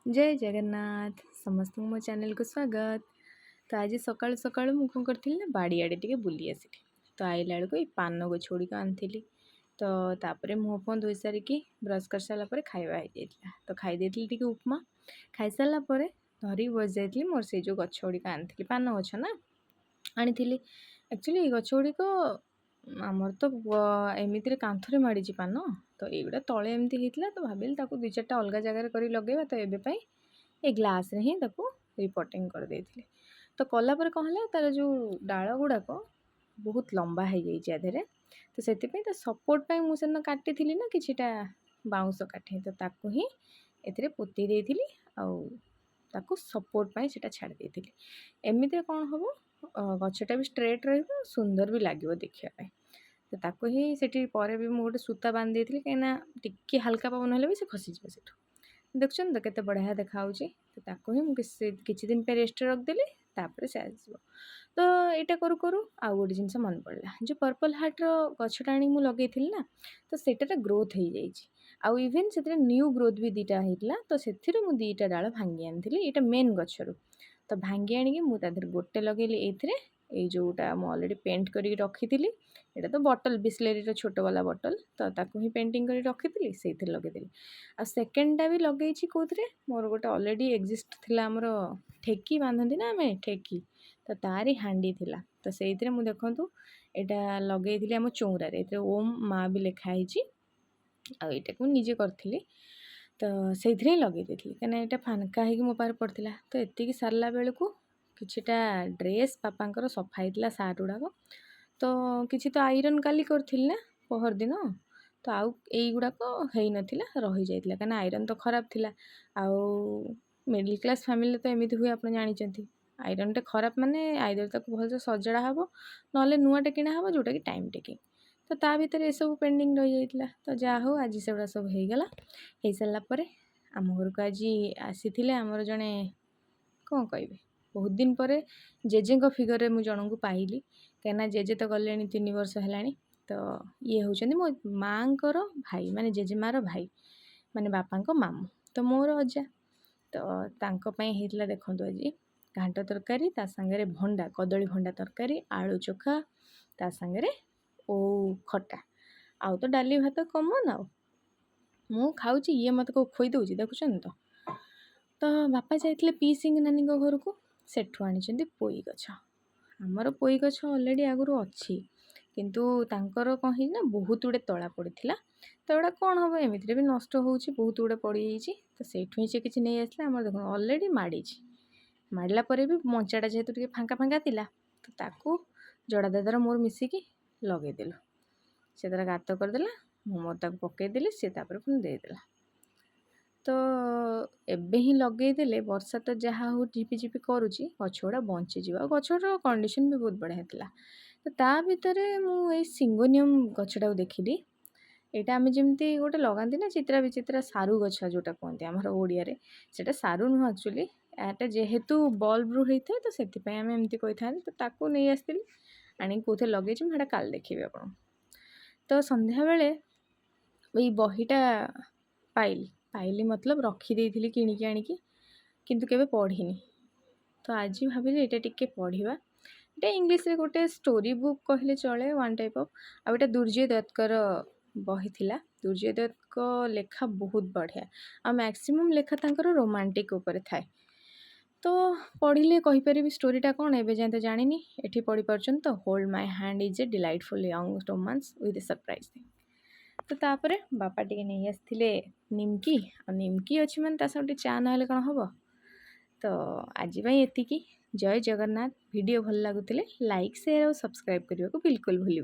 जय जगन्नाथ समस्त मो चैनल को स्वागत। तो आज सकाल सकाल मुझे कौन करी ना बाड़ी आड़े टे बुली आसी तो आइला बेलू ये पान गछ गुड़िक आनी तो तापर मुँह फुह धोई सारिकी ब्रश कर सारापर खाଇବା हो तो खाई टे उपमा खाई सारापर धरिक बस जाइली मोर से जो गछ गुड़िक आनी पान गछ ना आनी एक्चुअली गछ गुड़िक आमर तो एमती कांथरे माड़ी पान तो युवा तले एमती होता तो भाविली दुई चार्टा अलग जगार कर लगे तो एवं ये ग्लास रे ही रिपोर्टिंग कर देती तो कलापर कौन है तार जो डाल गुड़ाक बहुत लंबा हो जाए तो से सपोर्ट मुझे काटी ना किटा बाउंस काठी तो ताकू ही ए पोती देती आउ सपोर्ट से छाड़ देती एमती कौन हम गछटा भी स्ट्रेट रहा सुंदर भी लगे देखापी तो ताकू ही सेठी पर भी मुझे गोटे सूता बांधी देती कहीं टिके हल्का पवन हेल्ले भी से खसीज से देखुन तो केते बढ़िया देखा तो ताकू ही मुझे किसी दिन पे रेस्ट रखदेली तापर से आसो तो यहाँ करू करू आउ गोटे जिनस मन पड़ा जो पर्पल हार्ट गछटा आनी लगे ना तो सेटार ग्रोथ हो जाए आउ इवेन से न्यू ग्रोथ भी दीटा होता तो से दीटा डाल भांगी आनी यहाँ मेन गचर तो भांगी आनिकी मुझे गोटे लगेली ये जोटा मुझे अलरेडी पेंट कर रखी यहाँ तो बटल बिस्लेरी छोट वाला बटल तो ताकू ही पेंटिंग कर रखी से लगेदेली आ सेकेंडटा भी लगे कौन मोर गोटे अलरेडी एक्जिस्ट थिला आमर ठेकी बांधती ना आम ठेकी तो तारी हांडी थिला तो से मुझे देखूँ यहाँ लगे आम चौरारे ओम माँ भी लिखाई आईटा को निजे करी तो से ही लगे कहीं यहाँ फानका हो मो पाखे पड़ता तो ये सारा बेलू किछिटा ड्रेस पापांकर सफा होता सार्ट गुड़ाक तो किसी तो आयरन काली करी ना पहर दिन तो आउ युवाक हो नाला रही जाता कहीं आयरन तो खराब थिला आउ मिडिल क्लास फैमिली तो एमती हुए आप जानते आयरन टे खराब माने आइदर ताको भल सजड़ा हम ना नुआटे किणा हम जोटा कि टाइम टेकिंग तो ता भीतर ये सब पेंडिंग रही जाता तो जहाँ हो आज से सब होगला हो सारापर आम घर को आज आसी आमर जड़े कौन कहे बहुत दिन पर जेजे फिगर मुझे जन को पाइली कहीं जेजे तो गले 3 वर्ष है तो ये हूँ मो माँ भाई माने जेजेमार भाई माने बापा मामू तो मोर अजा तो होता देखो आज घांट तरकारी ता सांगे भंडा कदली भंडा तरकारी आलू चोखा ता सांगे ओ खटा आउ तो डाली भात कमन आउ मु खाऊँ ये मत को खोई दूँ देखुं तो बापा जाइए पीसिंग नानी घर को सेठू आनी पोई गछ आमर पोई गछ अलरेडी आगुरी अच्छी किंतु तांकर कहीं ना बहुत गुड़े तला पड़ा तो एटा कौन हम एमती भी नष्ट हो बहुत गुड़े पड़ जाइए तो सेठू ही से किसी नहीं आसला आम देख अलरेडी माड़ी माड़ला भी मंचाटा जेहेतु टे फांका फांका थिला तो ताकू जड़ा दादार मोर मिसिकी लगेदेलु से तार गात करदेला मोर पकईदेली सी पुणी देदेला तो एबे ही लगेदेले वर्षा तो जहाँ हो झिपी करुच्ची गछ गुड़ा बंचीज गचर कंडीशन भी बहुत बढ़िया था तो ता भितर मुझे सिंगोनियम गछटा देखिली यहाँ आम जमी गोटे लगाती ना चित्रा विचित्रा सारू गछ जोटा कहते आमर ओडिया से सारू नुह एक्चुअली यहाँ जेहेतु बल्ब रू होता है तो से आम एमती कही था तो ताकू नहीं आसती आनी कौथे लगे मुझे काल देखी आप तो संध्या बेले ये बहीटा पाइली मतलब रखीदे किणिकी आनिकी किंतु केबे पढ़ीनी तो आज भाविली यहाँ टिके पढ़ा ये इंग्लीश रे गोटे स्टोरी बुक कहले चले वन टाइप ऑफ आ गोटे दुर्जय दत्तर बही थिला दुर्जय दत्त को लेखा बहुत बढ़िया आ मैक्सिमम लेखा तांकर रोमांटिक ऊपर थाए तो पढ़िले कहीपरि स्टोरीटा कौन एवं जाए तो जानी ये पढ़ी पार्छन तो hold my hand is a delightful young romance with A surprise thing तो तापर बापा टे नहीं आसते निमकी आ निमकी अच्छी मैंने गोटे चा ना कौन हम तो आज ये जय जगन्नाथ वीडियो भल लगुले लाइक शेयर और सब्सक्राइब करने को बिल्कुल भूलिए।